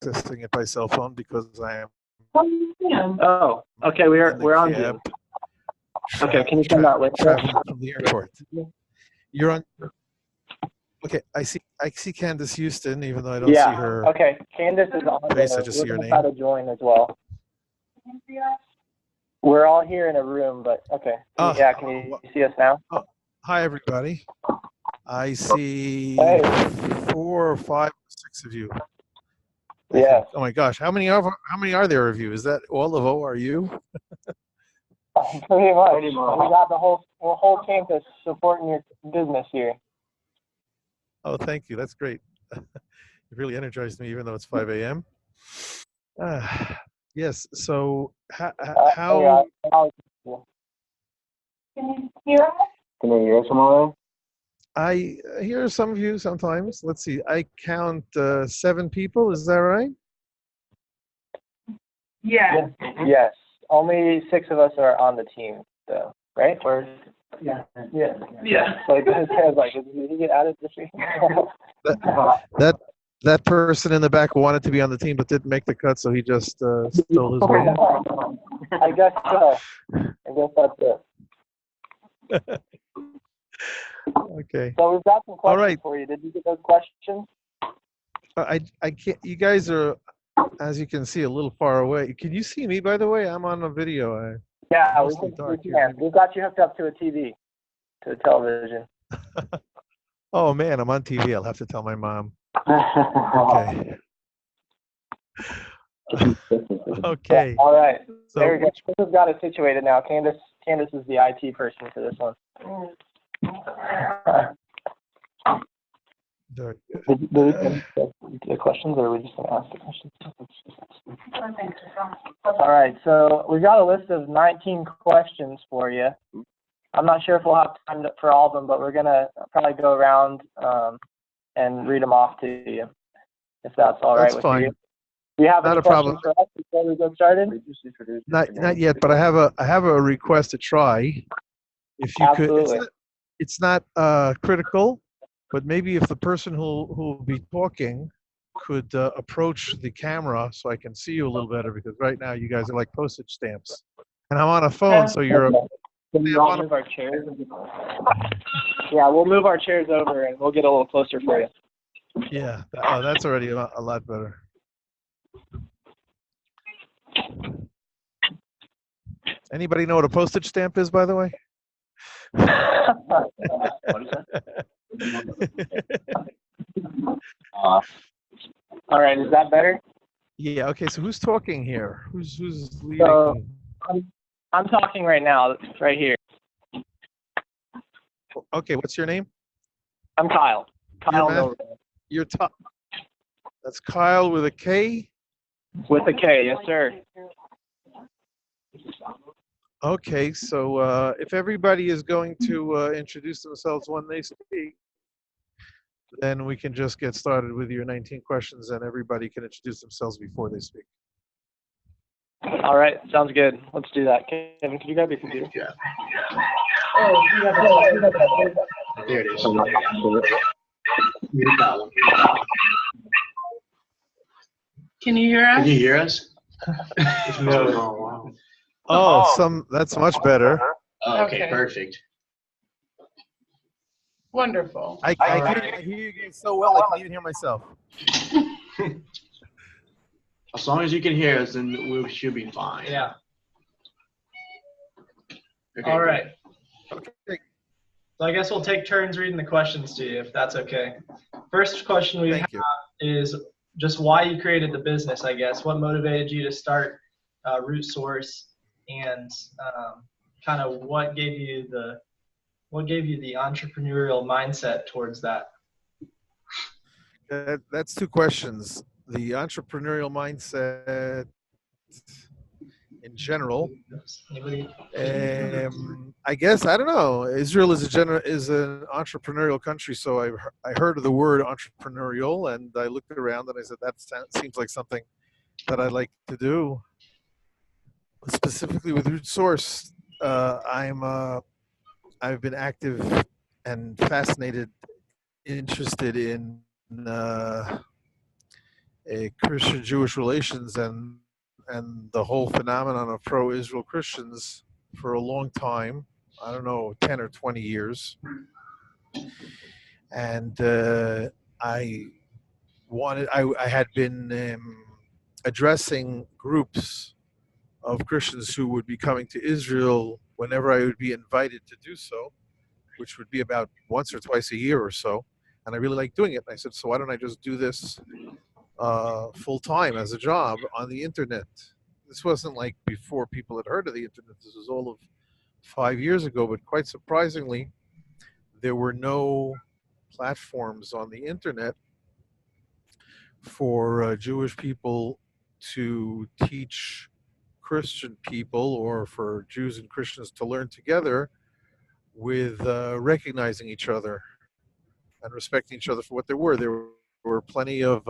accessing it by cell phone because I am. Oh, okay. We're on Zoom. Okay, can you send that link? Traveling from the airport. You're on. Okay, I see Candace Houston, even though I don't see her. Okay, Candace is on face. I just see her name. Try to join as well. We're all here in a room, but okay. Yeah, can you see us now? Oh, hi, everybody. I see 4 or 5 or 6 of you. Yeah. Oh my gosh, how many are there of you? Is that all of ORU? Pretty much. We got the whole campus supporting your business here. Oh, thank you. That's great. It really energized me, even though it's 5 a.m. Yes. So how? Can you hear us? Can you hear us, Amara? I hear some of you sometimes. Let's see. I count 7 people. Is that right? Yeah. Yes. Only 6 of us are on the team, though. Right? Yeah. So it says like, did he get added this week? That person in the back wanted to be on the team but didn't make the cut, so he just stole his way. I guess so. I guess that's it. Okay. So we've got some questions for you. Did you get those questions? I can't. You guys are, as you can see, a little far away. Can you see me, by the way? I'm on a video. Yeah, we can. We've got you hooked up to a TV, to a television. Oh man, I'm on TV. I'll have to tell my mom. Okay. Okay. All right. So there we go. We've got it situated now. Candace is the IT person for this one. Did we finish the questions, or are we just going to ask the questions? All right. So we've got a list of 19 questions for you. I'm not sure if we'll have time for all of them, but we're going to probably go around and read them off to you, if that's all right with you. That's fine. Do you have any questions for us before we get started? Not yet, but I have a request to try. If you Absolutely. could, it's not critical, but maybe if the person who will be talking could approach the camera so I can see you a little better, because right now you guys are like postage stamps, and I'm on a phone, so you're. Can we all move our chairs? Yeah, we'll move our chairs over and we'll get a little closer for you. Yeah, that's already a lot better. Anybody know what a postage stamp is, by the way? What is that? All right, is that better? Yeah. Okay. So who's talking here? Who's leading? So, I'm talking right now, right here. Okay. What's your name? I'm Kyle. Kyle. You're top. That's Kyle with a K. With a K, yes, sir. Okay. So if everybody is going to introduce themselves when they speak, then we can just get started with your 19 questions, and everybody can introduce themselves before they speak. All right, sounds good. Let's do that. Kevin, can you grab your computer? Yeah. Oh, there it is. Can you hear us? Can you hear us? No. Oh, that's much better. Oh, okay, perfect. Wonderful. I hear you guys so well, I can't even hear myself. As long as you can hear us, then we should be fine. Yeah. Okay, all right. Okay. So I guess we'll take turns reading the questions to you, if that's okay. First question we have is just why you created the business, I guess. What motivated you to start Root Source, and kind of what gave you the entrepreneurial mindset towards that? That's 2 questions. The entrepreneurial mindset in general. I guess, I don't know. Israel is an entrepreneurial country, so I heard of the word entrepreneurial, and I looked around and I said, that seems like something that I'd like to do. Specifically with Root Source, I've been active and fascinated, interested in Christian-Jewish relations and the whole phenomenon of pro-Israel Christians for a long time. I don't know, 10 or 20 years. And I had been addressing groups of Christians who would be coming to Israel whenever I would be invited to do so, which would be about once or twice a year or so. And I really like doing it. And I said, so why don't I just do this full time as a job on the internet? This wasn't like before people had heard of the internet. This was all of 5 years ago, but quite surprisingly, there were no platforms on the internet for Jewish people to teach Christian people, or for Jews and Christians to learn together with recognizing each other and respecting each other for what they were. There were plenty of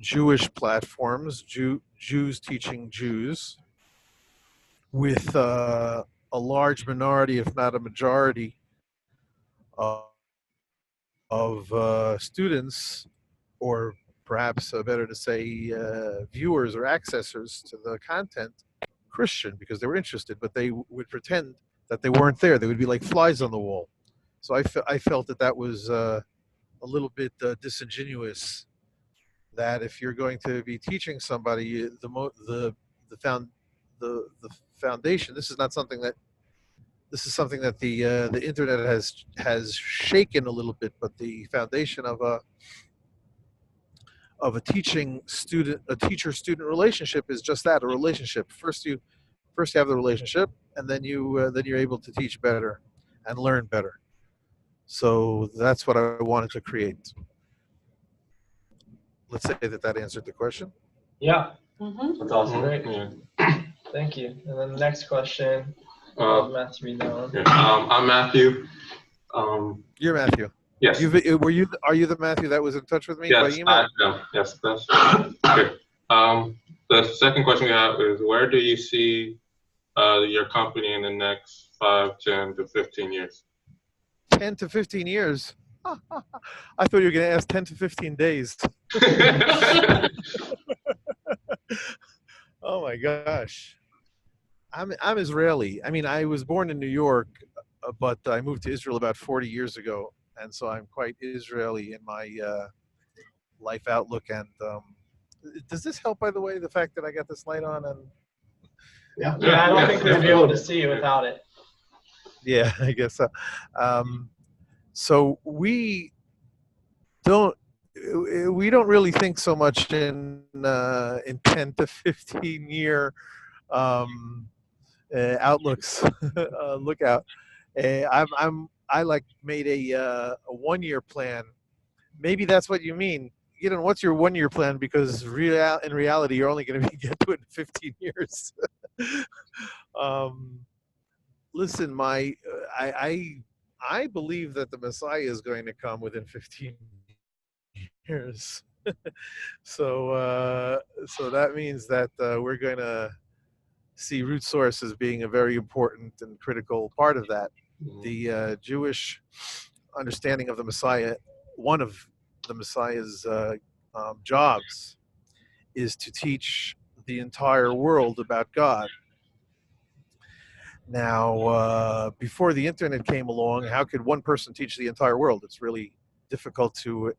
Jewish platforms, Jews teaching Jews, with a large minority, if not a majority, of students, or perhaps better to say viewers or accessors to the content, Christian, because they were interested, but they would pretend that they weren't there. They would be like flies on the wall. So I felt that was a little bit disingenuous. That if you're going to be teaching somebody the foundation, this is something that the internet has shaken a little bit, but the foundation of a teacher student relationship is just that, a relationship. First you have the relationship, and then you're able to teach better and learn better. So that's what I wanted to create. Let's say that answered the question. Yeah, Mm-hmm. That's awesome. Great. Yeah. thank you. And then the next question, Matthew read that one. Yeah. I'm Matthew. You're Matthew. Yes. Are you the Matthew that was in touch with me by Yes, email? I am. Yes, that's okay. The second question we have is, where do you see your company in the next 5, 10 to 15 years? 10 to 15 years. I thought you were going to ask 10 to 15 days. Oh my gosh. I'm Israeli. I mean, I was born in New York, but I moved to Israel about 40 years ago, and so I'm quite Israeli in my life outlook. And does this help, by the way, the fact that I got this light on? And Yeah, I don't think we'd be able to see you without it. yeah, I guess so. So we don't really think so much in 10 to 15 year outlooks. Look out. I like made a 1 year plan. Maybe that's what you mean. You know, what's your 1 year plan? Because in reality, you're only going to get to it in 15 years. Listen, I believe that the Messiah is going to come within 15 years. So that means that we're going to see root source as being a very important and critical part of that. The Jewish understanding of the Messiah, one of the Messiah's jobs, is to teach the entire world about God. Now, before the internet came along, how could one person teach the entire world? It's really difficult to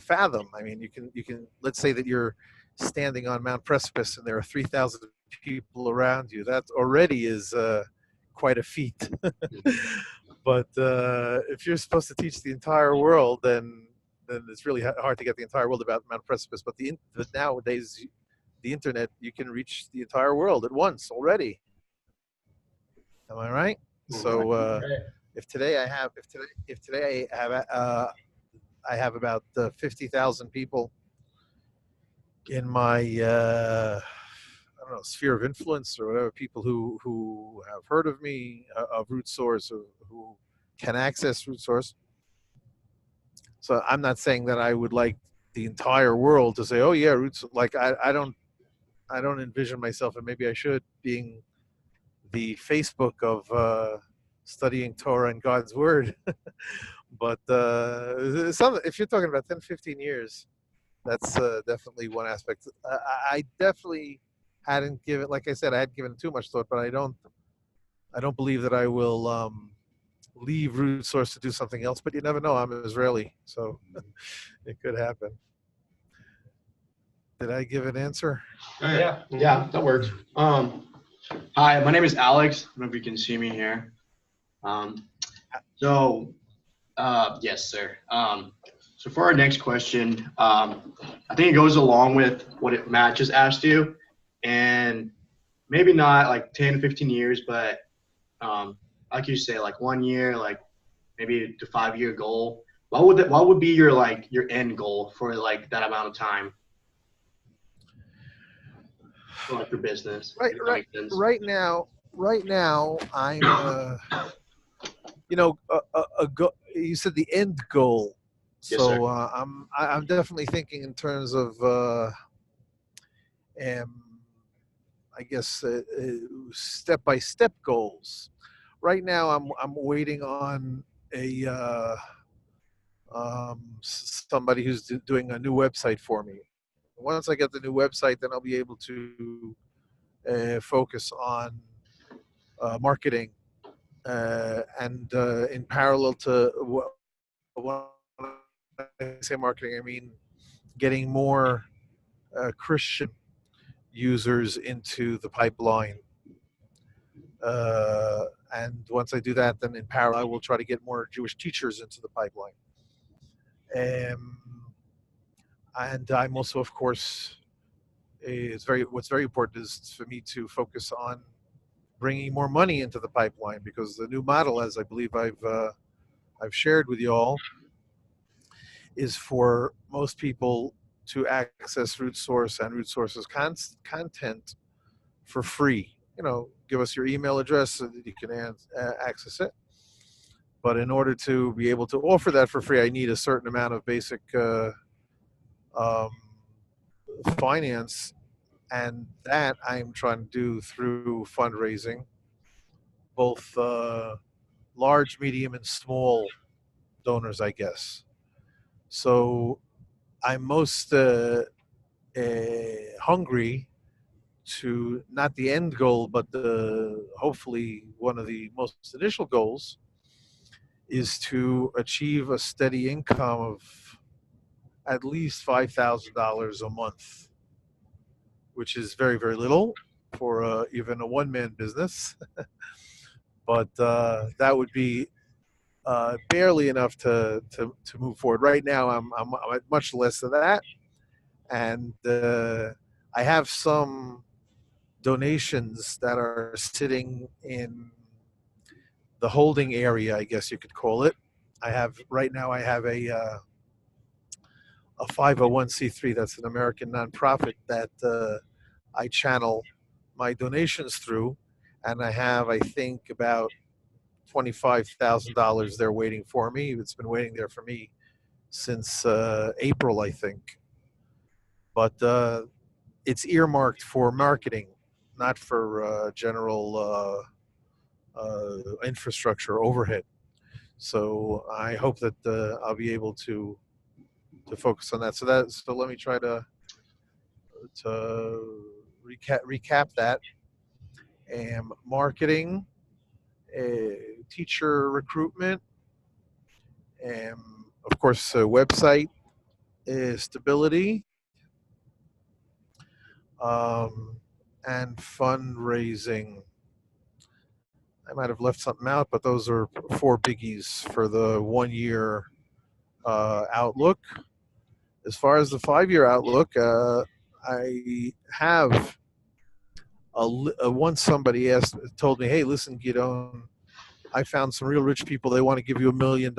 fathom. I mean, you can let's say that you're standing on Mount Precipice and there are 3,000 people around you. That already is quite a feat. But if you're supposed to teach the entire world, then it's really hard to get the entire world about Mount Precipice. But nowadays, the internet, you can reach the entire world at once already. Am I right? So if today I have about 50,000 people in my I don't know, sphere of influence or whatever, people who have heard of me, of Root Source, or who can access Root Source. So I'm not saying that I would like the entire world to say, oh yeah, Roots. Like I don't envision myself, and maybe I should, being the Facebook of studying Torah and God's Word. But if you're talking about 10, 15 years, that's definitely one aspect. I definitely hadn't given, like I said, I hadn't given too much thought, but I don't believe that I will leave Root Source to do something else. But you never know. I'm Israeli, so it could happen. Did I give an answer? Yeah, that works. Hi, my name is Alex. I don't know if you can see me here. So, yes, sir. So for our next question, I think it goes along with what Matt just asked you, and maybe not like 10, 15 years, but like you say, like 1 year, like maybe to 5 year goal. What would be your your end goal for like that amount of time for like your business? Right, If that right, makes sense. right now, I'm, you said the end goal. Yes, sir. So I'm definitely thinking in terms of, I guess, step-by-step goals. Right now, I'm waiting on somebody who's doing a new website for me. Once I get the new website, then I'll be able to focus on marketing, and in parallel to when I say marketing, I mean getting more Christian users into the pipeline. And once I do that, then in parallel, I will try to get more Jewish teachers into the pipeline. Um, and I'm also, of course, what's very important is for me to focus on bringing more money into the pipeline, because the new model, as I believe I've shared with you all, is for most people to access Root Source and Root Source's content for free. Give us your email address so that you can access it. But in order to be able to offer that for free, I need a certain amount of basic um, finance, and that I'm trying to do through fundraising, both large, medium, and small donors, I guess. So I'm most hungry to not the end goal, but hopefully one of the most initial goals is to achieve a steady income of at least $5,000 a month, which is very, very little for even a one-man business. But that would be barely enough to move forward. Right now, I'm at much less than that, and I have some donations that are sitting in the holding area, I guess you could call it. I have a 501c3. That's an American nonprofit that I channel my donations through, and I think, about $25,000 there waiting for me. It's been waiting there for me since April, I think. But it's earmarked for marketing, not for general infrastructure overhead. So I hope that I'll be able to focus on that. So let me try to recap that. Marketing, teacher recruitment, of course, website stability, and fundraising. I might have left something out, but those are 4 biggies for the 1 year outlook. As far as the 5 year outlook, I have once somebody told me, "Hey, listen, Gidon, I found some real rich people. They want to give you $1 million.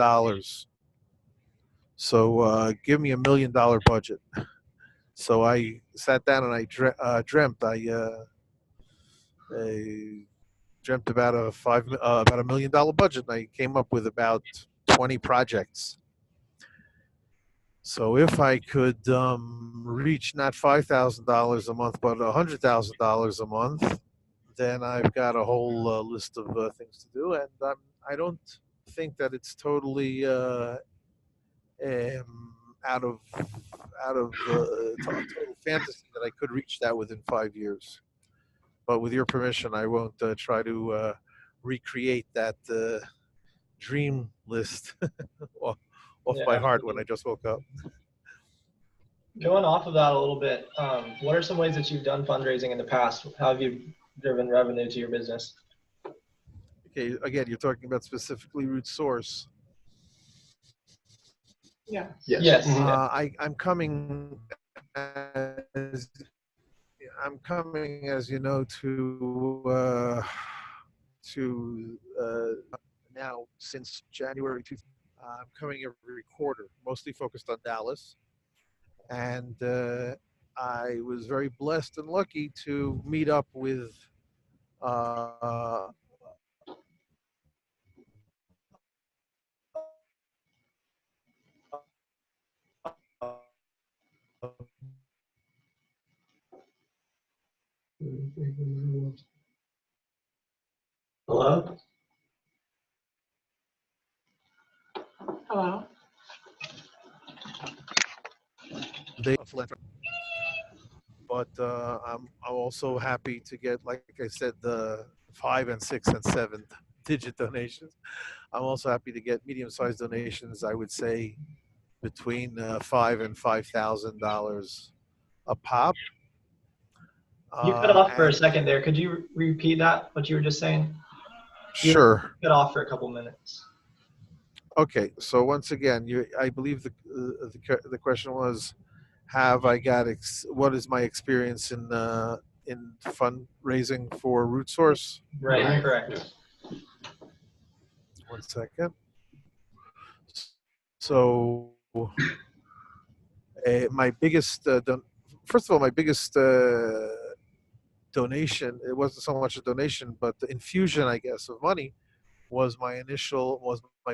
So give me $1 million budget." So I sat down and I dreamt. I dreamt about about $1 million budget, and I came up with about 20 projects. So if I could reach not $5,000 a month, but $100,000 a month, then I've got a whole list of things to do, and I don't think that it's totally out of total fantasy that I could reach that within 5 years. But with your permission, I won't try to recreate that dream list off Yeah, by heart when I just woke up. going off of that a little bit, what are some ways that you've done fundraising in the past? How have you driven revenue to your business? Okay, again, you're talking about specifically Root Source. Yeah. Yes. I'm coming as you know, to now since January 2000. I'm coming every quarter, mostly focused on Dallas, and I was very blessed and lucky to meet up with uh, Hello? Hello. but I'm also happy to get, like I said, the 5 and 6 and 7 digit donations. I'm also happy to get medium-sized donations. I would say between $5,000 and $5,000 a pop. You cut off for a And second there. Could you repeat that, what you were just saying? You sure. cut off for a couple minutes. Okay. So once again, I believe the question was, have I got what is my experience in fundraising for Root Source? Right, correct. 1 second. So my biggest, first of all, my biggest donation, it wasn't so much a donation, but the infusion, I guess, of money was my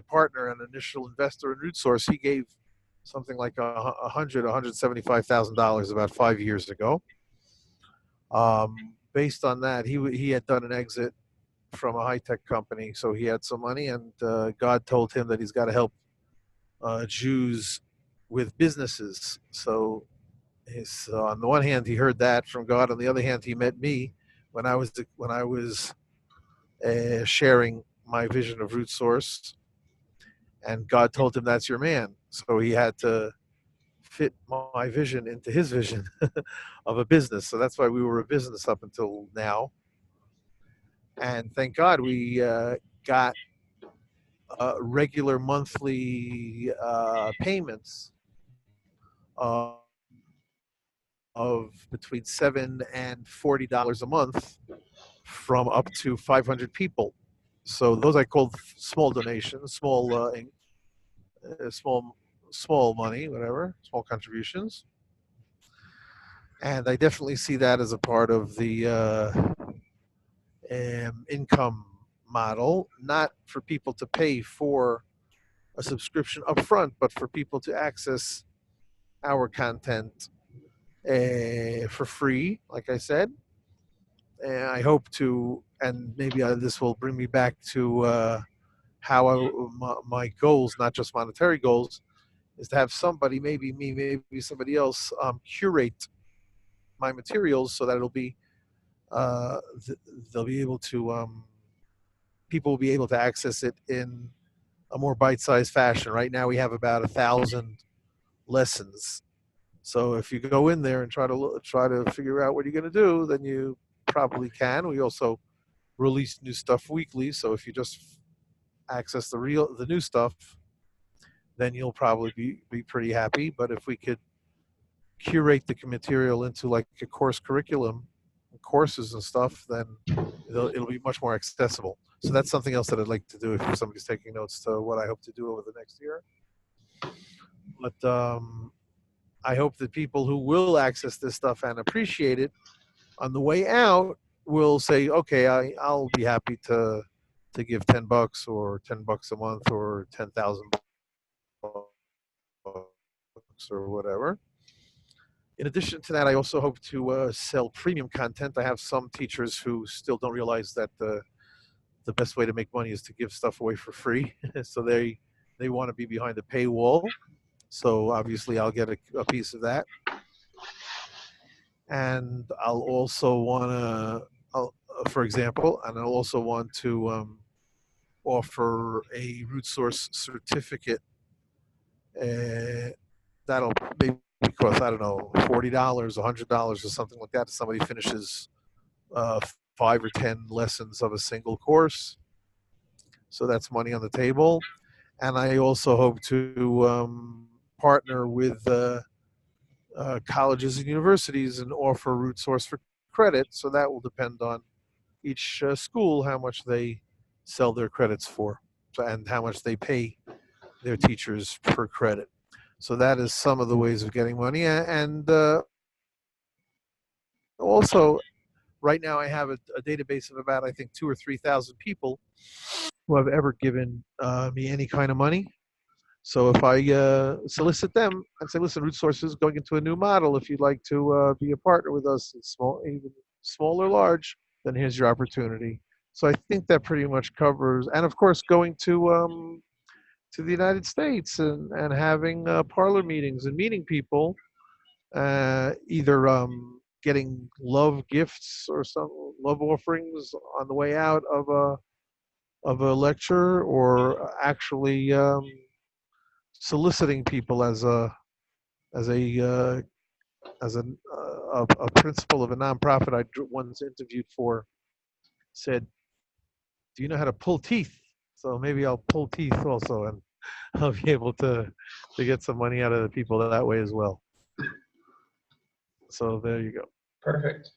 partner and initial investor in Root Source. He gave something like $175,000 about 5 years ago. Based on that, he had done an exit from a high-tech company, so he had some money, and God told him that he's got to help Jews with businesses. So on the one hand, he heard that from God. On the other hand, he met me when I was sharing my vision of Root Source, and God told him, "That's your man." So he had to fit my vision into his vision of a business. So that's why we were a business up until now. And thank God we got regular monthly payments of between $7 and $40 a month from up to 500 people. So those I called small donations, small money, whatever, small contributions. And I definitely see that as a part of the income model, not for people to pay for a subscription upfront, but for people to access our content for free, like I said. And I hope to, and maybe this will bring me back to how my goals, not just monetary goals, is to have somebody, maybe me, maybe somebody else, curate my materials so that it'll be, they'll be able to, people will be able to access it in a more bite-sized fashion. Right now we have about 1,000 lessons. So if you go in there and try to figure out what you're going to do, then you probably can. We also release new stuff weekly. So if you just access the new stuff, then you'll probably be pretty happy. But if we could curate the material into like a course curriculum, courses and stuff, then it'll be much more accessible. So that's something else that I'd like to do if somebody's taking notes to what I hope to do over the next year. But I hope that people who will access this stuff and appreciate it on the way out will say, okay, I'll be happy to give $10 or $10 a month or 10,000 bucks or whatever. In addition to that, I also hope to sell premium content. I have some teachers who still don't realize that the the best way to make money is to give stuff away for free. So they want to be behind a paywall. So obviously I'll get a piece of that. And I'll also want to, for example, and I'll also want to offer a root source certificate. That'll maybe cost, I don't know, $40, $100 or something like that if somebody finishes 5 or 10 lessons of a single course. So that's money on the table. And I also hope to partner with colleges and universities and offer root source for credit. So that will depend on each school how much they sell their credits for and how much they pay their teachers per credit. So that is some of the ways of getting money. And also, right now I have a database of about, I think, 2,000 or 3,000 people who have ever given me any kind of money. So if I solicit them and say, listen, Root Source is going into a new model. If you'd like to be a partner with us, even small or large, then here's your opportunity. So I think that pretty much covers, and of course, going to the United States and having parlor meetings and meeting people, either getting love gifts or some love offerings on the way out of a lecture, or actually soliciting people as a principal of a nonprofit I once interviewed for said, "Do you know how to pull teeth?" So maybe I'll pull teeth also, and I'll be able to get some money out of the people that way as well. So there you go. Perfect.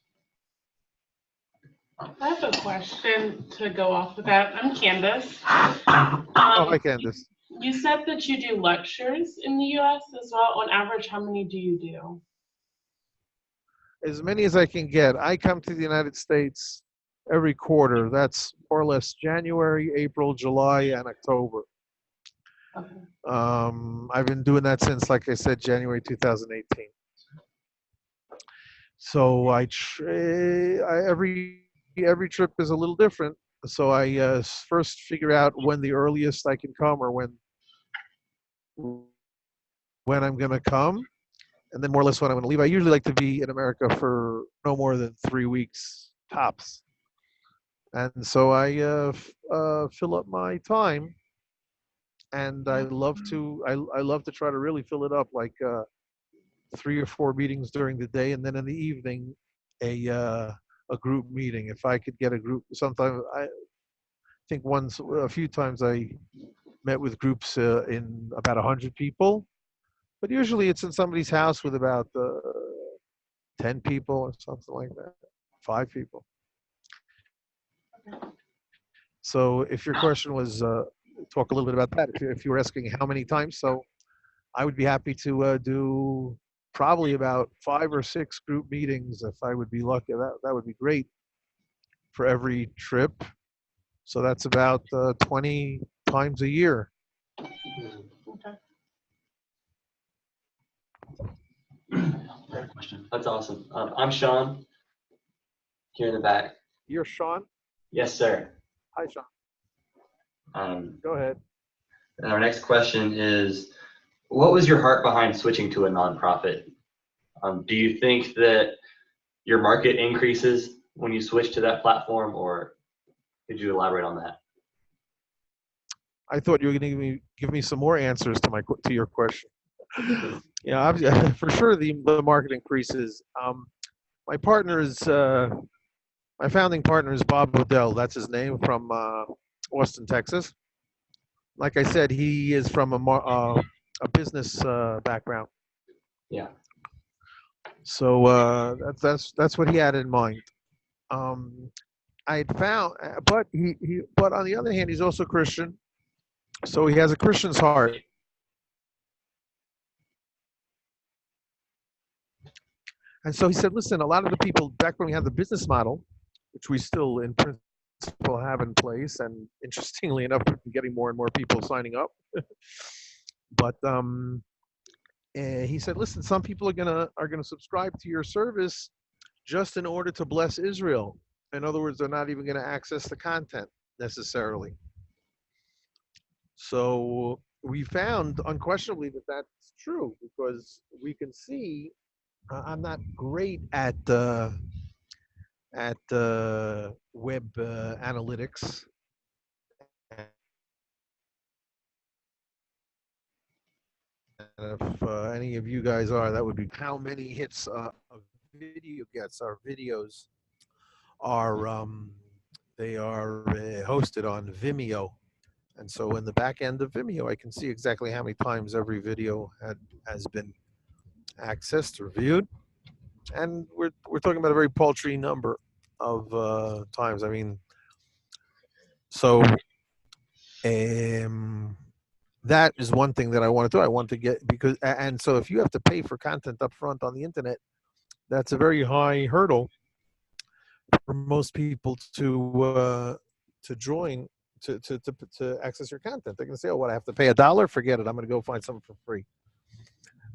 I have a question to go off of that. I'm Candace. Oh, hi, Candace. You said that you do lectures in the U.S. as well. On average, how many do you do? As many as I can get. I come to the United States every quarter. That's more or less January, April, July, and October. Okay. I've been doing that since, like I said, January 2018. So every trip is a little different. So I first figure out when the earliest I can come, or when I'm going to come, and then more or less when I'm going to leave. I usually like to be in America for no more than 3 weeks tops. And so I fill up my time, and I love to try to really fill it up, like 3 or 4 meetings during the day, and then in the evening a group meeting. If I could get a group, sometimes I think a few times I met with groups in about 100 people, but usually it's in somebody's house with about 10 people or something like that, 5 people. So if your question was, talk a little bit about that, if you were asking how many times, so I would be happy to do probably about 5 or 6 group meetings if I would be lucky. That would be great for every trip. So that's about 20 times a year. Okay. Great question. That's awesome. I'm Sean, here in the back. You're Sean? Yes, sir. Hi, Sean. Go ahead. And our next question is, what was your heart behind switching to a nonprofit? Do you think that your market increases when you switch to that platform, or could you elaborate on that? I thought you were going to give me some more answers to your question. Yeah, for sure the market increases. My founding partner is Bob Odell. That's his name, from Austin, Texas. Like I said, he is from a business background. Yeah. So that's what he had in mind. I had found, but but on the other hand, he's also Christian, so he has a Christian's heart. And so he said, listen, a lot of the people back when we had the business model, which we still in principle have in place, and interestingly enough, we're getting more and more people signing up. But he said, listen, some people are gonna subscribe to your service just in order to bless Israel. In other words, they're not even going to access the content. necessarily. So we found unquestionably that that's true because we can see. I'm not great at web analytics. And if any of you guys are, that would be how many hits a video gets. Our videos are they are hosted on Vimeo, and so in the back end of Vimeo, I can see exactly how many times every video has been accessed or viewed, and we're talking about a very paltry number of times. I mean, so that is one thing that I want to do. I want to get because and so if you have to pay for content up front on the internet, that's a very high hurdle for most people to join to access your content. They're going to say, "Oh, what? I have to pay $1? Forget it. I'm going to go find something for free."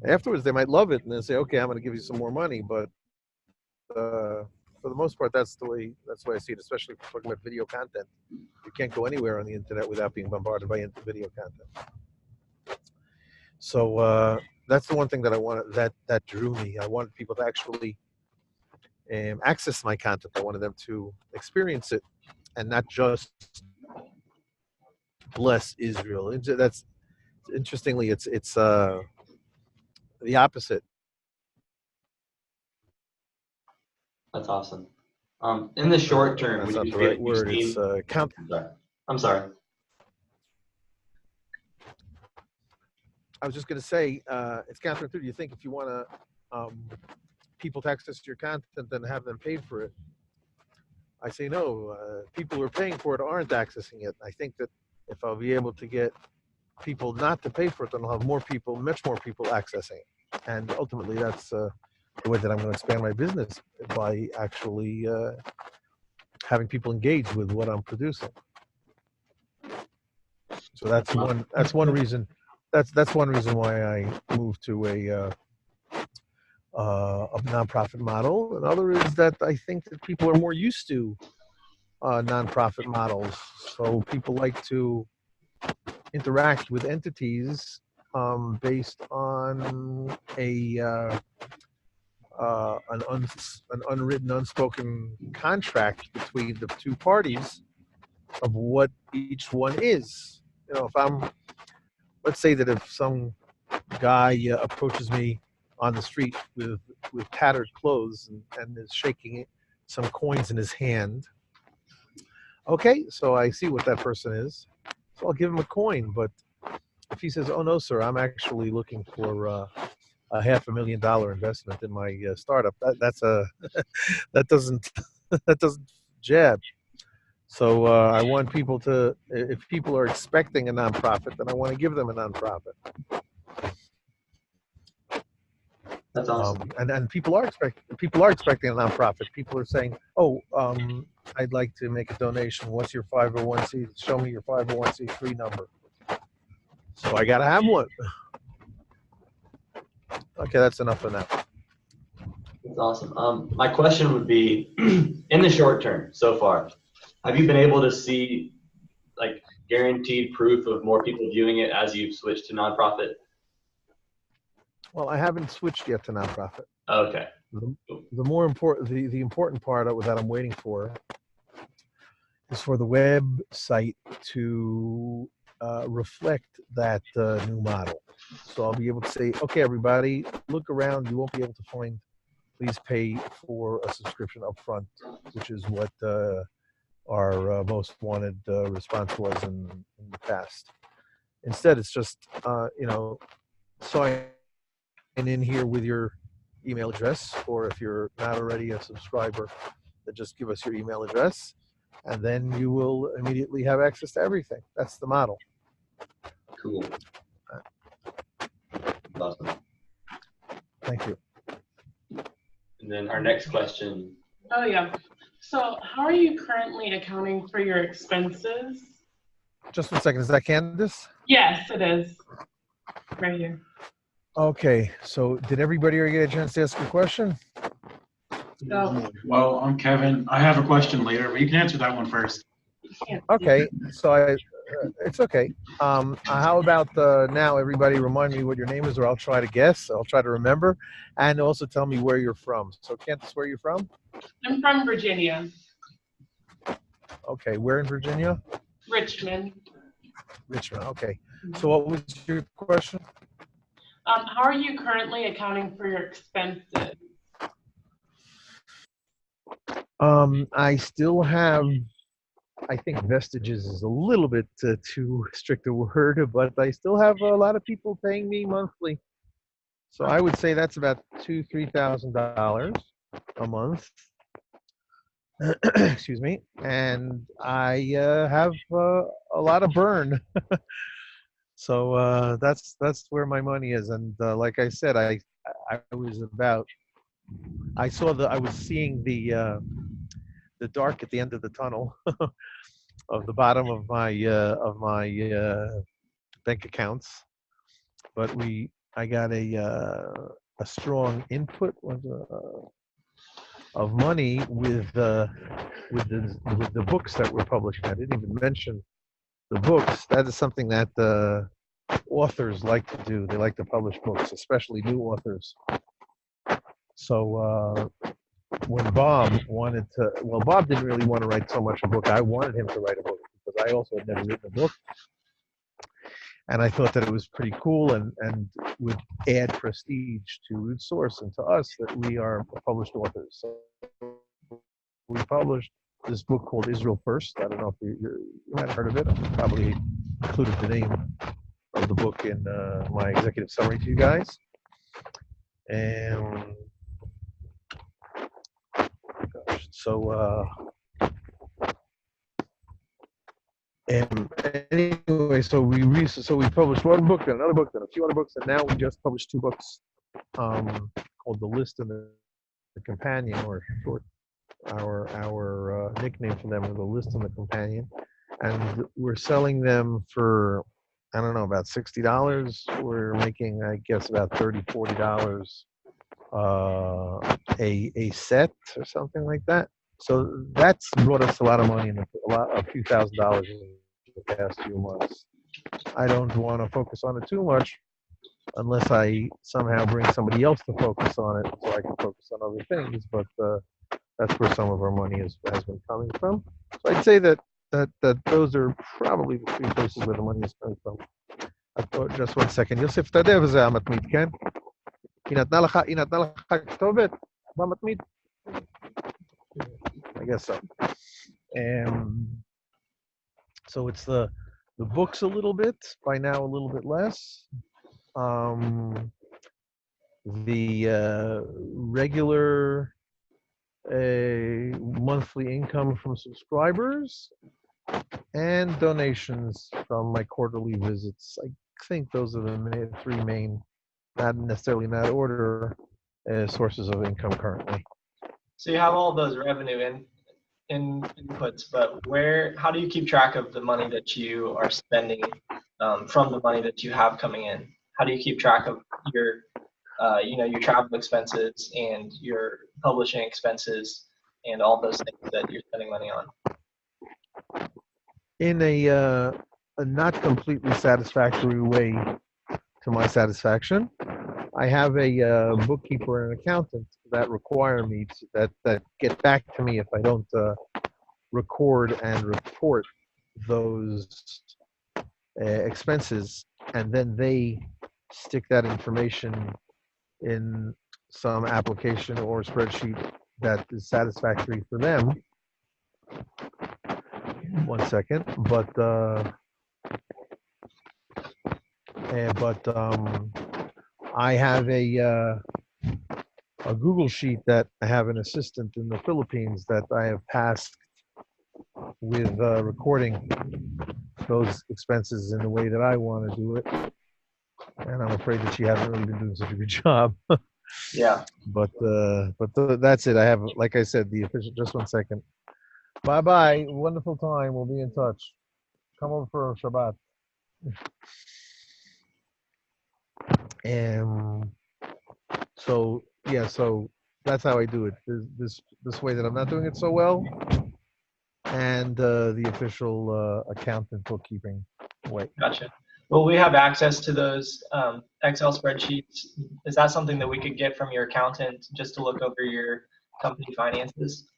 Afterwards, they might love it and then say, "Okay, I'm going to give you some more money." But for the most part, that's the way I see it. Especially if we're talking about video content, you can't go anywhere on the internet without being bombarded by video content. So that's the one thing that I wanted that drew me. I wanted people to actually access my content. I wanted them to experience it and not just bless Israel. That's interestingly, it's the opposite. That's awesome. In the short term, That's would not you the say right that you've word. It's seen? I'm sorry. I was just going to say it's counterintuitive. You think if you want to people to access your content and have them paid for it. I say no. People who are paying for it aren't accessing it. I think that if I'll be able to get people not to pay for it, then I'll have more people, much more people accessing it. And ultimately, that's the way that I'm going to expand my business by actually having people engage with what I'm producing. So that's one reason. That's one reason why I moved to a nonprofit model. Another is that I think that people are more used to nonprofit models. So people like to interact with entities based on an unwritten, unspoken contract between the two parties of what each one is. You know, let's say that if some guy approaches me on the street with tattered clothes and is shaking some coins in his hand. Okay, so I see what that person is. So I'll give him a coin. But if he says, "Oh no, sir, I'm actually looking for a $500,000 investment in my startup," that doesn't that doesn't jab. So I want people to, if people are expecting a nonprofit, then I want to give them a nonprofit. That's awesome. And people are expecting a nonprofit. People are saying, "Oh, I'd like to make a donation. What's your 501c? Show me your 501c3 number." So I got to have one. Okay, that's enough of that. That's awesome. My question would be, in the short term, so far, have you been able to see like guaranteed proof of more people viewing it as you've switched to nonprofit? Well, I haven't switched yet to nonprofit. Okay. The more important, the important part that I'm waiting for is for the website to reflect that new model. So I'll be able to say, "Okay, everybody, look around. You won't be able to find. Please pay for a subscription up front," which is what our most wanted response was in the past. Instead, it's just sign in here with your email address, or if you're not already a subscriber, then just give us your email address, and then you will immediately have access to everything. That's the model. Cool. Awesome. Thank you. And then our next question. Oh yeah. So how are you currently accounting for your expenses? Just 1 second. Is that Candace? Yes, it is. Right here. Okay. So did everybody already get a chance to ask a question? No. Well, I'm Kevin. I have a question later, but you can answer that one first. Can't see. Okay, so it's okay. How about now? Everybody, remind me what your name is, or I'll try to guess. I'll try to remember, and also tell me where you're from. So, Candace, where you're from? I'm from Virginia, Okay, where in Virginia? Richmond. Richmond. Okay. So, what was your question? How are you currently accounting for your expenses? I still have. I think vestiges is a little bit too strict a word, but I still have a lot of people paying me monthly. So I would say that's about $2,000-3,000 a month. Excuse me, and I have a lot of burn. So that's where my money is, and like I said, I was about I was seeing the dark at the end of the tunnel of the bottom of my bank accounts, but I got a strong input of money with the books that were published. I didn't even mention the books. That is something that authors like to do. They like to publish books, especially new authors. So when Bob didn't really want to write so much a book. I wanted him to write a book because I also had never written a book. And I thought that it was pretty cool and would add prestige to Root Source and to us that we are published authors. So we published this book called Israel First. I don't know if you might have heard of it. I probably included the name of the book in my executive summary to you guys. And gosh, and anyway, so we published one book, then another book, then a few other books, and now we just published two books called The List and the Companion, or short, our nickname for them are The List and the Companion, and we're selling them for, I don't know, about $60. We're making, I guess, about $30-40 a set or something like that. So that's brought us a lot of money, a few $1,000s in the past few months. I don't want to focus on it too much unless I somehow bring somebody else to focus on it so I can focus on other things. But that's where some of our money has been coming from. So I'd say that those are probably the three places where the money is coming from. Just one second. יוסף, אתה יודע וזה המתמיד, כן? היא נתנה לך כתובת במתמיד? I guess so. So it's the books a little bit, by now a little bit less. The regular monthly income from subscribers and donations from my quarterly visits. I think those are the three main, not necessarily in that order, sources of income currently. So you have all those revenue inputs, but how do you keep track of the money that you are spending from the money that you have coming in? How do you keep track of your travel expenses and your publishing expenses and all those things that you're spending money on? In a not completely satisfactory way to my satisfaction, I have a bookkeeper and an accountant that require me that get back to me if I don't record and report those expenses, and then they stick that information in some application or spreadsheet that is satisfactory for them. One second, but I have a Google sheet that I have an assistant in the Philippines that I have tasked with recording those expenses in the way that I want to do it, and I'm afraid that she hasn't really been doing such a good job. Yeah. But that's it. I have, like I said, the official. Just one second. Bye bye. Wonderful time. We'll be in touch. Come over for Shabbat. And so yeah, so that's how I do it. This way that I'm not doing it so well. and the official accountant bookkeeping way. Gotcha. Will we have access to those Excel spreadsheets? Is that something that we could get from your accountant just to look over your company finances?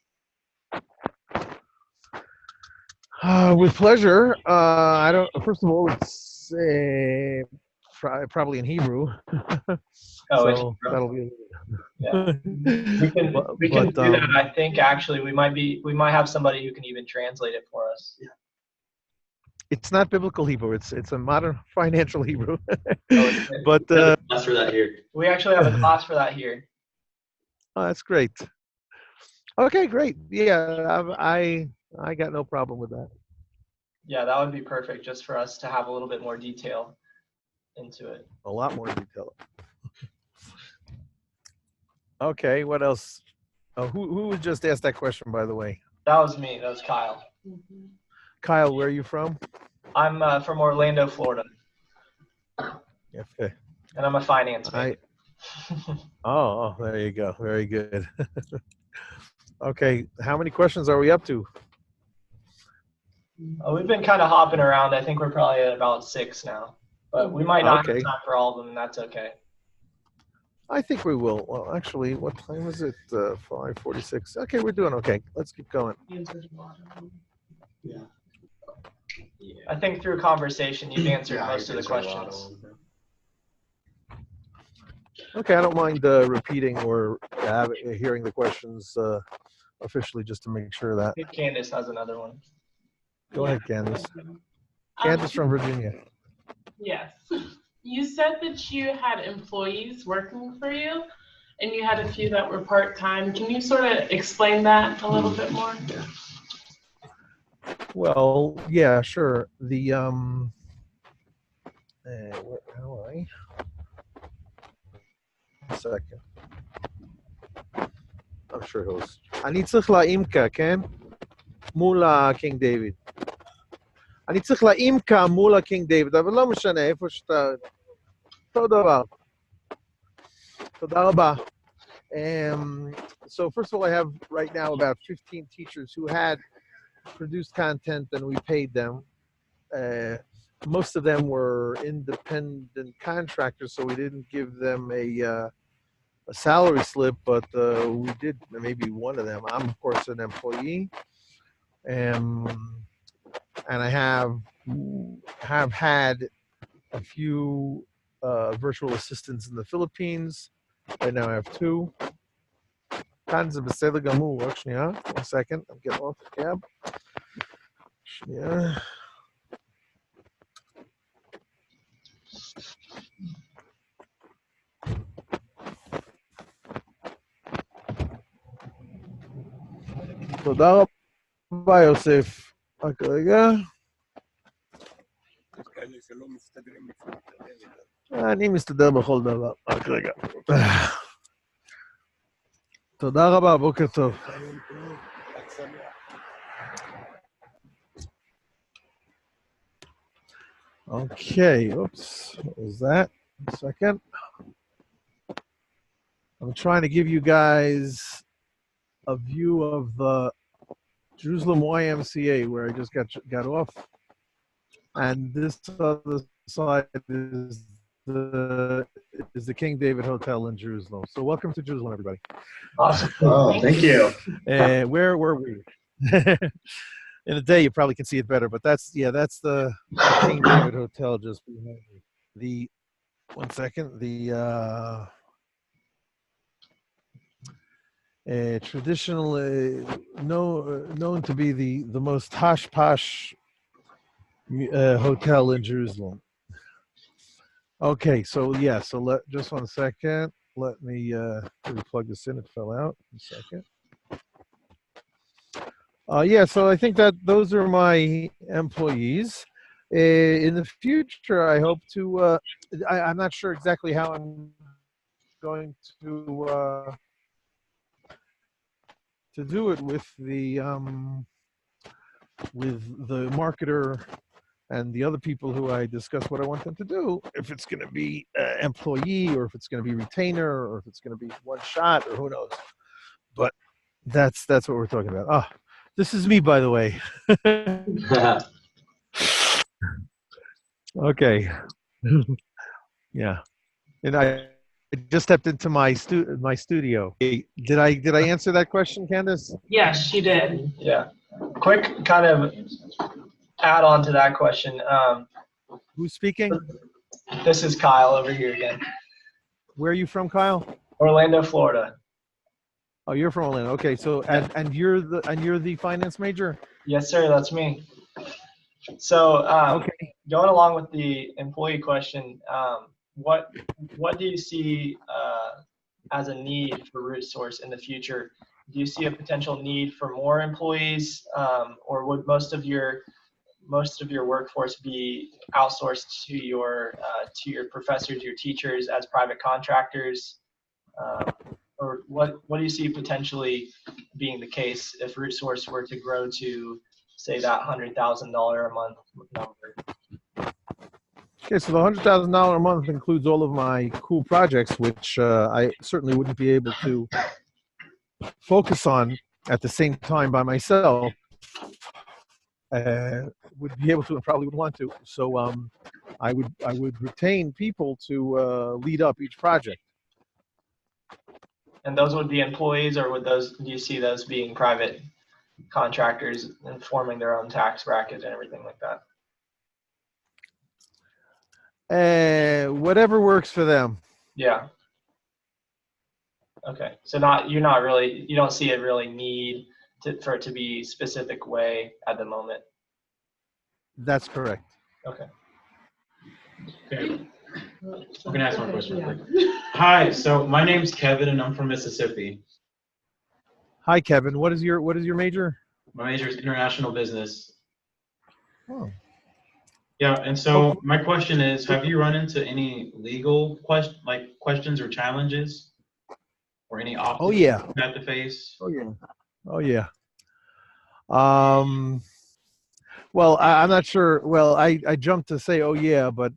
With pleasure. I don't. First of all, it's probably in Hebrew, Oh, so that'll be. yeah. We can do that. I think actually we might have somebody who can even translate it for us. Yeah. It's not biblical Hebrew. It's a modern financial Hebrew. Oh, But Class for that here. we actually have a class for that here. oh, that's great. Okay, great. Yeah, I got no problem with that. Yeah, that would be perfect just for us to have a little bit more detail into it. A lot more detail. Okay, what else? Oh, who just asked that question, by the way? That was me. That was Kyle. Mhm. Kyle, where are you from? I'm from Orlando, Florida, Okay. and I'm a finance major. Oh, there you go. Very good. Okay, how many questions are we up to? We've been kind of hopping around. I think we're probably at about 6 now, but we might not Okay. have time for all of them, and that's okay. I think we will. Well, actually, what time is it? 5:46. Okay, we're doing okay. Let's keep going. Answered a lot of them. Yeah. I think through conversation, you've answered Yeah, most of the you've answered a lot questions. of them. Okay, I don't mind repeating or hearing the questions officially just to make sure that. I think Candace has another one. Go ahead, Candace. Um, Candace from Virginia. Yes. You said that you had employees working for you and you had a few that were part-time. Can you sort of explain that a little bit more? Yeah. Well, yeah, sure. The how are I? A second. I'm sure he'll. אני צריך לאימקה, כן? מול הקינג דיוויד. אני צריך לאימקה מול הקינג דיוויד, אבל לא משנה, איפה שאתה... אותו דבר. תודה רבה. So first of all, I have right now about 15 teachers who had produced content and we paid them. Most of them were independent contractors, so we didn't give them a salary slip, but we did maybe one of them. I'm of course an employee, and I have had a few virtual assistants in the Philippines. Right now I have 2. כאן זה בסדר גמור, רק שנייה, one second, I'm getting off the cab. שנייה. תודה רבה, יוסף. רק רגע. אני מסתדר בכל דבר. רק רגע. תודה רבה, בוקר טוב. Okay, oops, what was that? A second. I'm trying to give you guys a view of the Jerusalem YMCA where I just got off. And this other side is the King David Hotel in Jerusalem. So welcome to Jerusalem, everybody. Awesome. Oh, thank you. Where were we? In a day, you probably can see it better, but that's the King David Hotel just behind me. One second, traditionally known to be the most posh hotel in Jerusalem. Okay, so yeah, so just 1 second. Let me plug this in. It fell out. 1 second. Yeah, so I think that those are my employees. In the future, I hope to. I'm not sure exactly how I'm going to do it with the marketer and the other people who I discuss what I want them to do. If it's going to be employee, or if it's going to be retainer, or if it's going to be one shot, or who knows. But that's what we're talking about. This is me, by the way. Okay. Yeah. And I just stepped into my studio. Hey, did I answer that question, Candace? Yes, she did. Yeah. Quick kind of add on to that question. Who's speaking? This is Kyle over here again. Where are you from, Kyle? Orlando, Florida. Oh, you're from Orlando. Okay, so and you're the finance major? Yes, sir. That's me. So Okay. going along with the employee question, what do you see as a need for RootSource in the future? Do you see a potential need for more employees, or would most of your workforce be outsourced to your professors, your teachers as private contractors? Or what do you see potentially being the case if RootSource were to grow to, say, that $100,000 a month number? Okay, so the $100,000 a month includes all of my cool projects, which I certainly wouldn't be able to focus on at the same time by myself. Would be able to and probably would want to. So I would retain people to lead up each project. And those would be employees, or do you see those being private contractors and forming their own tax bracket and everything like that? Whatever works for them. Yeah. Okay. So you don't see a really need for it to be specific way at the moment. That's correct. Okay. Okay. I'm gonna ask one question real quick. Hi, so my name's Kevin and I'm from Mississippi. Hi, Kevin. What is your major? My major is international business. Oh. Yeah, and so my question is, have you run into any legal questions or challenges, or any obstacles you had to face? Oh yeah. Oh yeah. Well, I'm not sure. Well, I jumped to say, oh yeah, but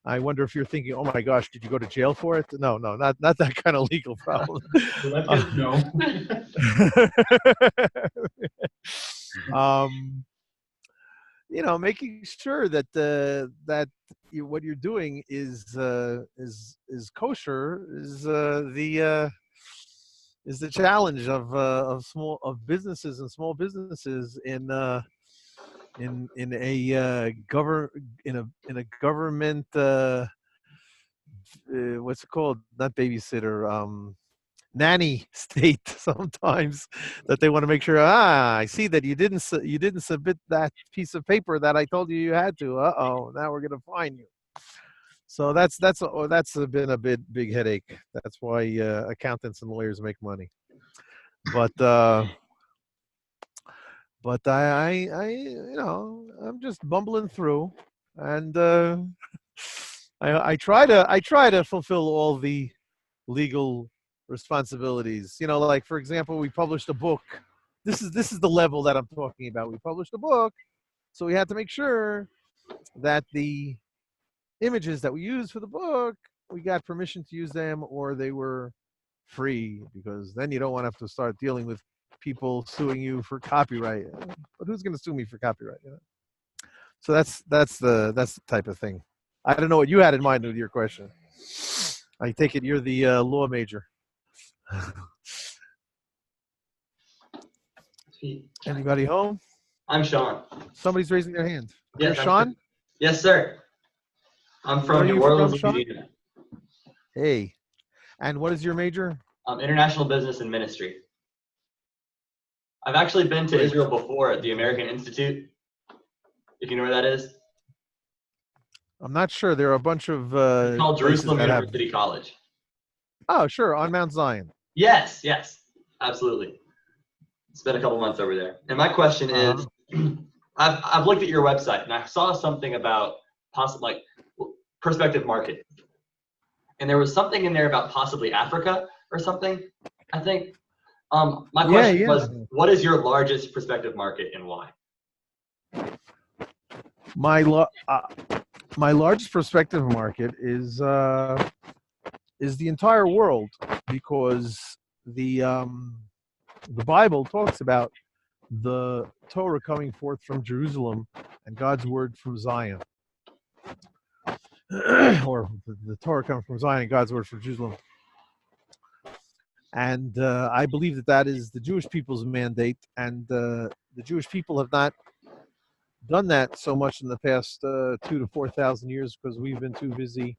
I wonder if you're thinking, oh my gosh, did you go to jail for it? No, not that kind of legal problem. Well, that's good to know. Making sure that what you're doing is kosher is the challenge of businesses and small businesses in a government what's it called? Not babysitter, nanny state sometimes, that they want to make sure, I see that you didn't submit that piece of paper that I told you had to. Now we're going to fine you. So that's been a big headache. That's why accountants and lawyers make money. But I'm just bumbling through, and I try to fulfill all the legal responsibilities. Like, for example, we published a book. This is the level that I'm talking about. We published a book, so we had to make sure that the images that we used for the book, we got permission to use them, or they were free, because then you don't want to have to start dealing with people suing you for copyright. But who's going to sue me for copyright? So that's the type of thing. I don't know what you had in mind with your question. I take it you're the law major. Anybody home? I'm Sean. Somebody's raising their hand. Yes, You're Sean? Yes, sir. I'm from New Orleans, Louisiana. Hey. And what is your major? International business and ministry. I've actually been to Israel before at the American Institute, if you know where that is. I'm not sure. There are a bunch of it's called Jerusalem University College. Oh, sure, on Mount Zion. Yes, absolutely. Spent a couple months over there. And my question is, I've looked at your website and I saw something about prospective market. And there was something in there about possibly Africa or something, I think. My question was, what is your largest prospective market and why? My largest prospective market is the entire world, because the Bible talks about the Torah coming forth from Jerusalem and God's word from Zion. Or the Torah coming from Zion and God's word from Jerusalem. And I believe that that is the Jewish people's mandate, and the Jewish people have not done that so much in the past 2,000 to 4,000 years because we've been too busy.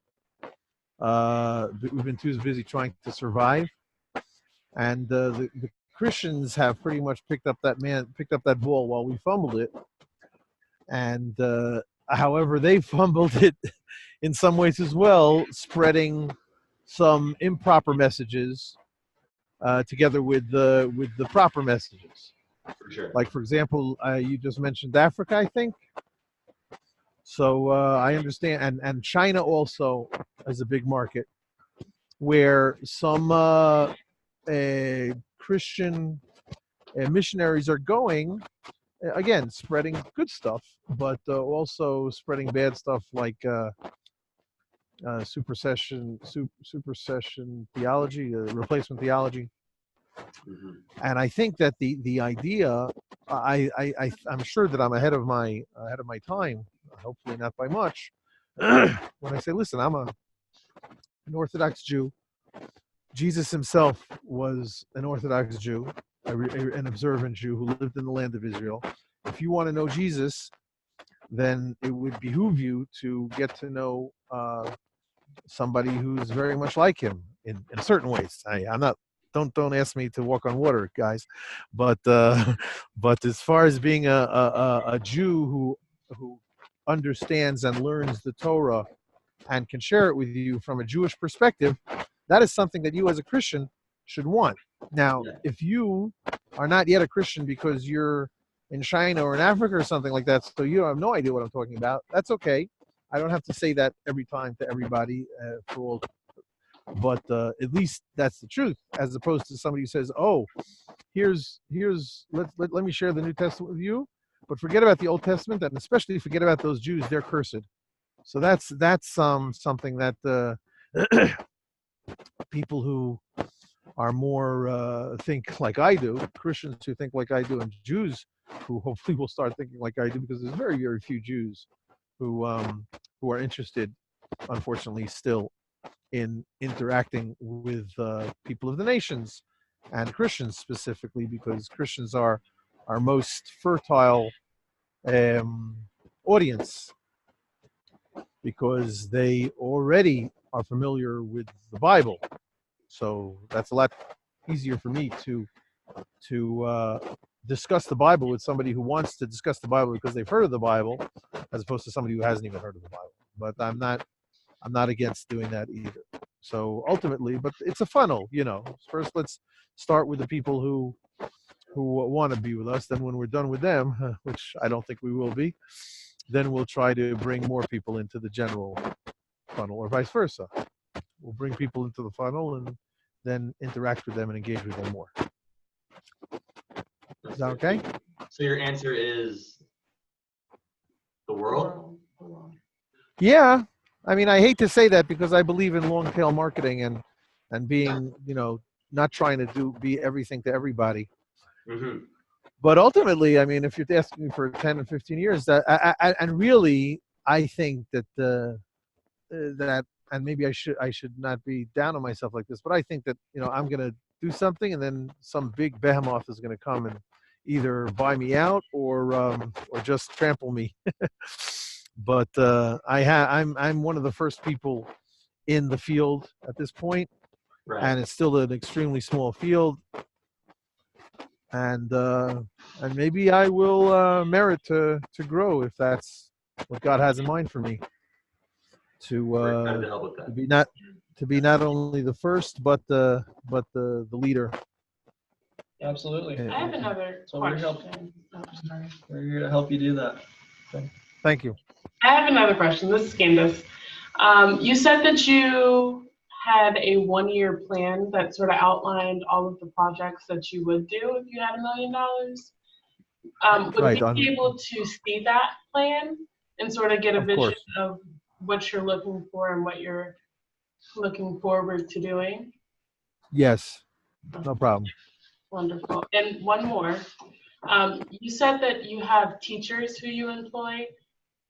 We've been too busy trying to survive, and the Christians have pretty much picked up that ball while we fumbled it. And however, they fumbled it in some ways as well, spreading some improper messages together with the proper messages. For sure. Like, for example, you just mentioned Africa, I think. So I understand, and China also is a big market where some Christian missionaries are going, again, spreading good stuff, but also spreading bad stuff like supersession theology, replacement theology. Mm-hmm. And I think that the idea, I'm sure that I'm ahead of my time, hopefully not by much, when I say, listen, I'm an Orthodox Jew. Jesus himself was an Orthodox Jew, an observant Jew who lived in the land of Israel. If you want to know Jesus, then it would behoove you to get to know somebody who's very much like him in certain ways. I'm not. Don't ask me to walk on water, guys. But as far as being a Jew who understands and learns the Torah and can share it with you from a Jewish perspective, that is something that you as a Christian should want. Now, if you are not yet a Christian because you're in China or in Africa or something like that, so you have no idea what I'm talking about, that's okay. I don't have to say that every time to everybody for all, but at least that's the truth, as opposed to somebody who says, "Oh, here's let me share the New Testament with you, but forget about the Old Testament, and especially forget about those Jews. They're cursed." So that's something that people who are more think like I do, Christians who think like I do, and Jews who hopefully will start thinking like I do, because there's very, very few Jews who are interested, unfortunately, still in interacting with people of the nations, and Christians specifically, because Christians are our most fertile audience, because they already are familiar with the Bible. So that's a lot easier for me to discuss the Bible with somebody who wants to discuss the Bible because they've heard of the Bible, as opposed to somebody who hasn't even heard of the Bible. But I'm not against doing that either. So ultimately, but it's a funnel, you know. First, let's start with the people who want to be with us. Then when we're done with them, which I don't think we will be, then we'll try to bring more people into the general funnel, or vice versa. We'll bring people into the funnel and then interact with them and engage with them more. Is that okay? So your answer is the world? Yeah. I mean, I hate to say that because I believe in long tail marketing and being, you know, not trying to be everything to everybody. Mm-hmm. But ultimately, I mean, if you're asking me for 10 and 15 years, and really, I think that that, and maybe I should not be down on myself like this, but I think that, you know, I'm going to do something and then some big behemoth is going to come and either buy me out or just trample me. But I'm one of the first people in the field at this point, Right. and it's still an extremely small field. And maybe I will merit to grow if that's what God has in mind for me. To be not only the first but the leader. Absolutely. I have another question. We're here to help you do that. Thank you. I have another question. This is Candace. You said that you had a 1-year plan that sort of outlined all of the projects that you would do if you had $1 million. Would Right, we be able to see that plan and sort of get a vision of what you're looking for and what you're looking forward to doing? Yes, no problem. Wonderful. And one more. You said that you have teachers who you employ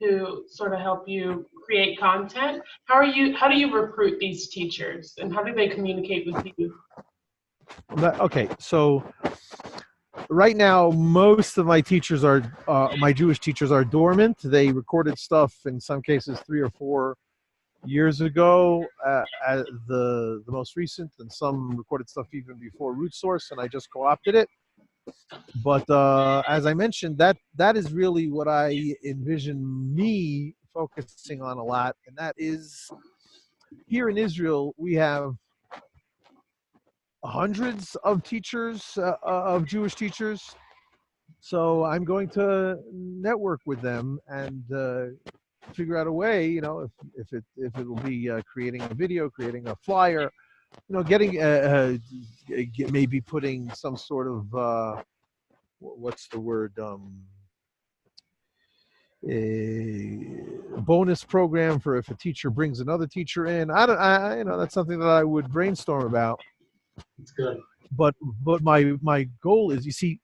who sort of help you create content. How do you recruit these teachers and how do they communicate with you? Okay, so right now, most of my teachers are, my Jewish teachers are dormant. They recorded stuff in some cases 3 or 4 years ago, the most recent, and some recorded stuff even before root source, and I just co-opted it. But as I mentioned, that is really what I envision me focusing on a lot, and that is here in Israel we have hundreds of teachers, of Jewish teachers. So I'm going to network with them and figure out a way, you know, if it will be creating a video, creating a flyer, you know, getting maybe putting some sort of what's the word, a bonus program for if a teacher brings another teacher in. You know, that's something that I would brainstorm about. It's good. But my goal is, you see,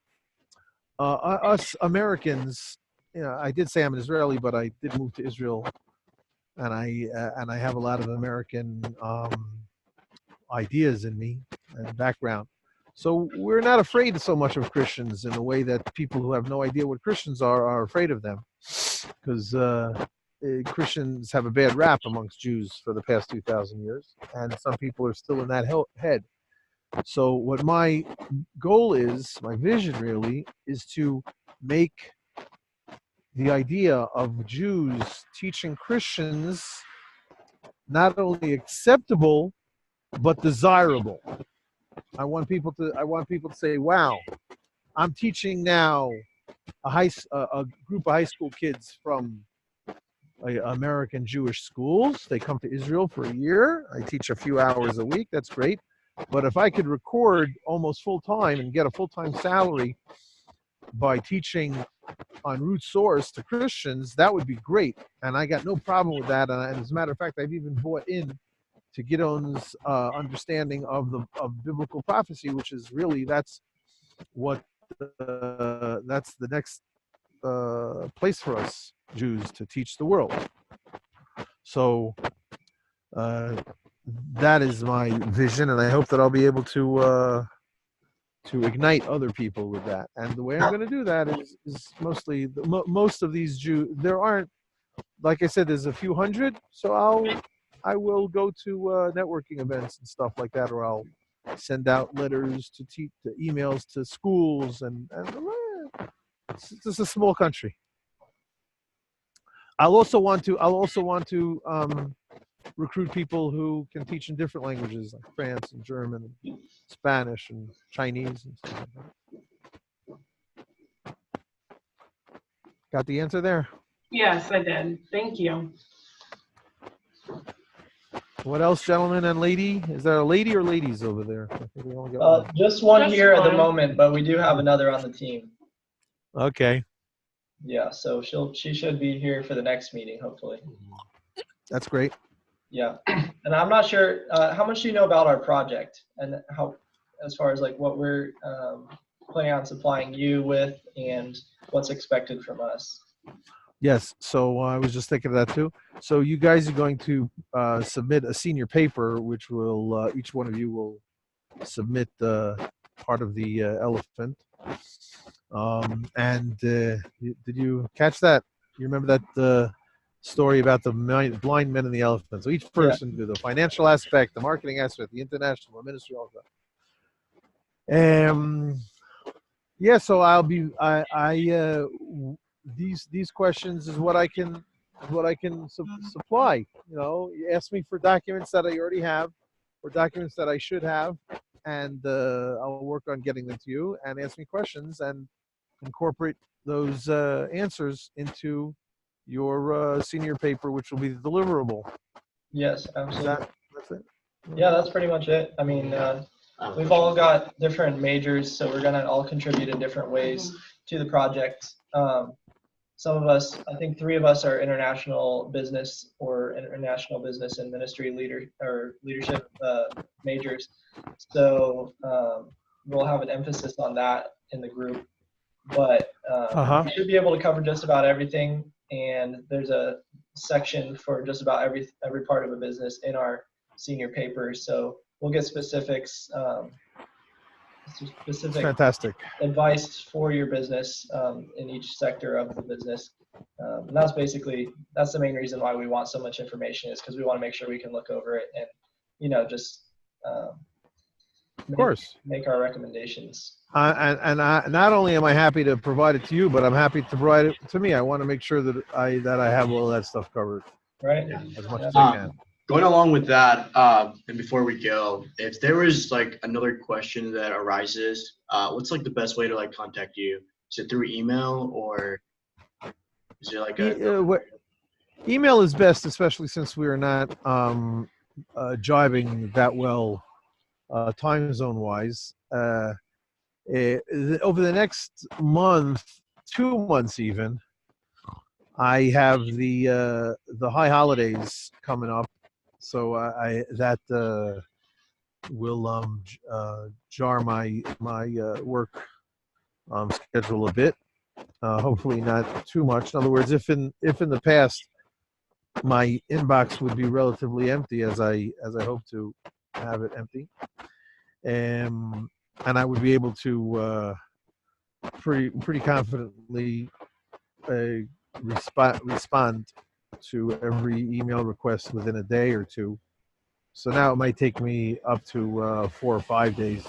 us Americans, you know, I did say I'm an Israeli, but I did move to Israel, and I have a lot of American ideas in me and background. So we're not afraid so much of Christians in a way that people who have no idea what Christians are afraid of them, because Christians have a bad rap amongst Jews for the past 2,000 years, and some people are still in that head. So what my goal is, my vision really, is to make the idea of Jews teaching Christians not only acceptable but desirable. I want people to say, "Wow, I'm teaching now a group of high school kids from American Jewish schools. They come to Israel for a year. I teach a few hours a week. That's great. But if I could record almost full time and get a full-time salary by teaching on root source to Christians, that would be great. And I got no problem with that. And as a matter of fact, I've even bought in to Gidon's understanding of biblical prophecy, which is really that's the next place for us Jews to teach the world. So that is my vision, and I hope that I'll be able to ignite other people with that. And the way I'm going to do that is mostly most of these Jews. There aren't, like I said, there's a few hundred. So I will go to networking events and stuff like that, or I'll send out letters to emails to schools, and it's just a small country. I'll also want to recruit people who can teach in different languages, like France and German, and Spanish and Chinese and stuff like that. Got the answer there? Yes, I did. Thank you. What else, gentlemen and lady? Is there a lady or ladies over there? I think we only got one. Just one Just here at the one. moment, but we do have another on the team. Okay, Yeah, so she should be here for the next meeting, hopefully. that's great. Yeah, and I'm not sure how much do you know about our project and how, as far as like what we're planning on supplying you with and what's expected from us. Yes, so I was just thinking of that too. So you guys are going to submit a senior paper, which will each one of you will submit part of the elephant. And did you catch that? You remember that story about the blind men and the elephant? So each person do the financial aspect, the marketing aspect, the international, the ministry, all that. Yeah, so I'll be these questions is what I can supply. You know, you ask me for documents that I already have, or documents that I should have, and I'll work on getting them to you. And ask me questions and incorporate those answers into your senior paper, which will be the deliverable. Yes, absolutely. That's it. Yeah, that's pretty much it. I mean, we've all got different majors, so we're gonna all contribute in different ways to the project. Some of us, I think 3 of us are international business and ministry leadership majors. So we'll have an emphasis on that in the group. but Uh-huh. we should be able to cover just about everything. And there's a section for just about every part of a business in our senior paper. So we'll get specifics, It's specific fantastic. advice for your business in each sector of the business. And that's the main reason why we want so much information, is because we want to make sure we can look over it and, just Of course. make our recommendations. Not only am I happy to provide it to you, but I'm happy to provide it to me. I want to make sure that I have all that stuff covered. Right. As much as I can. Going along with that, and before we go, if there was like another question that arises, what's like the best way to like contact you? Is it through email, or is it like Email is best, especially since we are not jiving that well time zone wise. Over the next month, 2 months even, I have the high holidays coming up, so that will jar my work schedule a bit. Hopefully not too much. In other words, if in the past my inbox would be relatively empty, as I hope to have it empty, and I would be able to pretty confidently respond to every email request within a day or two. So now it might take me up to 4 or 5 days,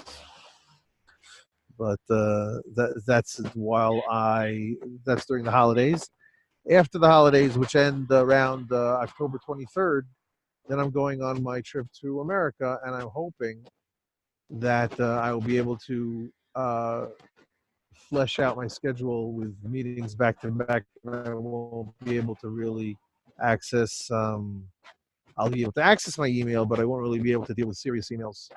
but that's during the holidays. After the holidays, which end around October 23rd, then I'm going on my trip to America, and I'm hoping that I will be able to flesh out my schedule with meetings back to back. I won't be able to really access. I'll be able to access my email, but I won't really be able to deal with serious emails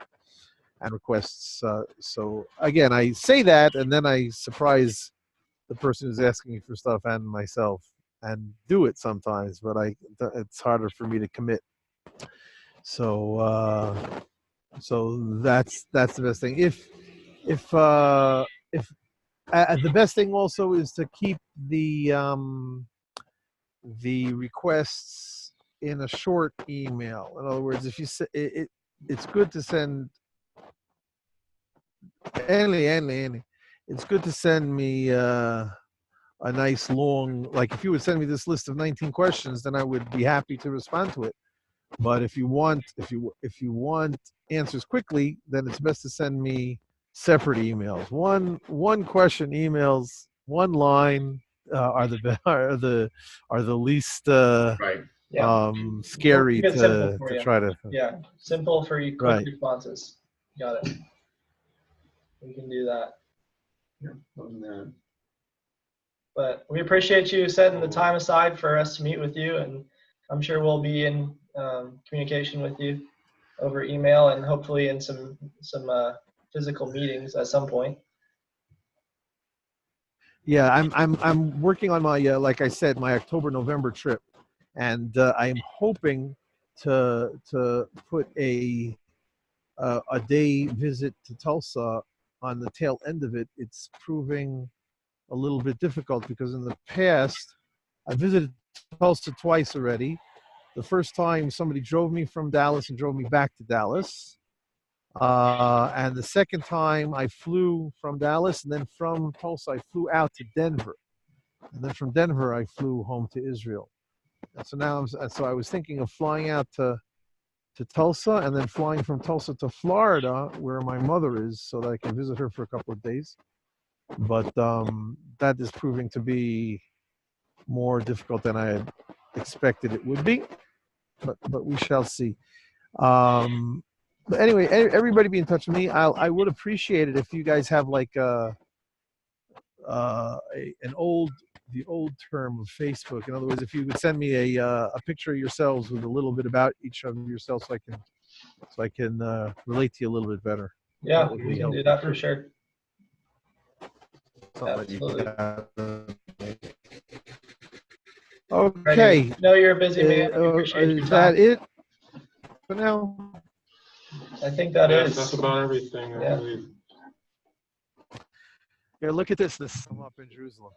and requests. So again, I say that, and then I surprise the person who's asking me for stuff and myself, and do it sometimes. But it's harder for me to commit. So that's the best thing. If the best thing also is to keep the requests in a short email. In other words, if you say it's good to send Andy. It's good to send me a nice long, like if you would send me this list of 19 questions, then I would be happy to respond to it. But if you want answers quickly, then it's best to send me separate emails. One question emails, one line are the least right? scary to try to. Yeah, simple for you, quick Right. responses. Got it. We can do that. Yeah. But we appreciate you setting the time aside for us to meet with you, and I'm sure we'll be in communication with you over email and hopefully in some physical meetings at some point. Yeah, I'm working on my like I said, my October-November trip, and I'm hoping to put a day visit to Tulsa on the tail end of it. It's proving a little bit difficult because in the past I visited Tulsa twice already. The first time somebody drove me from Dallas and drove me back to Dallas. And the second time I flew from Dallas, and then from Tulsa I flew out to Denver. And then from Denver I flew home to Israel. And so now I was thinking of flying out to Tulsa and then flying from Tulsa to Florida, where my mother is, so that I can visit her for a couple of days. But that is proving to be more difficult than I had expected it would be. But we shall see. But anyway, everybody be in touch with me. I would appreciate it if you guys have like the old term of Facebook. In other words, if you would send me a picture of yourselves with a little bit about each of yourselves, so I can relate to you a little bit better. Yeah, we can do that for sure. Absolutely. Okay. No, you're a busy man. Is that it for now? I think that is. That's about everything. I believe. Here, look at this. This I'm up in Jerusalem.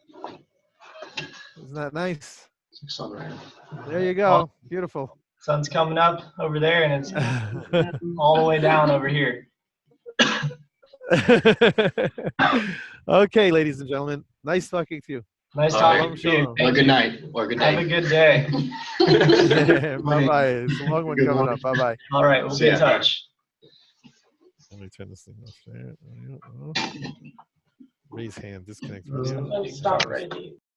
Isn't that nice? Sun right now. There you go. Beautiful. Sun's coming up over there, and it's all the way down over here. Okay, ladies and gentlemen. Nice talking to you. Nice All talking right. to you. Or Thank good you. night. Or good Have a day. good day. Bye-bye. It's a long one Good coming morning. up. Bye-bye. All right, we'll be in Yeah. touch. Let me turn this thing off there. Raise hand. Disconnect video. Stop right here.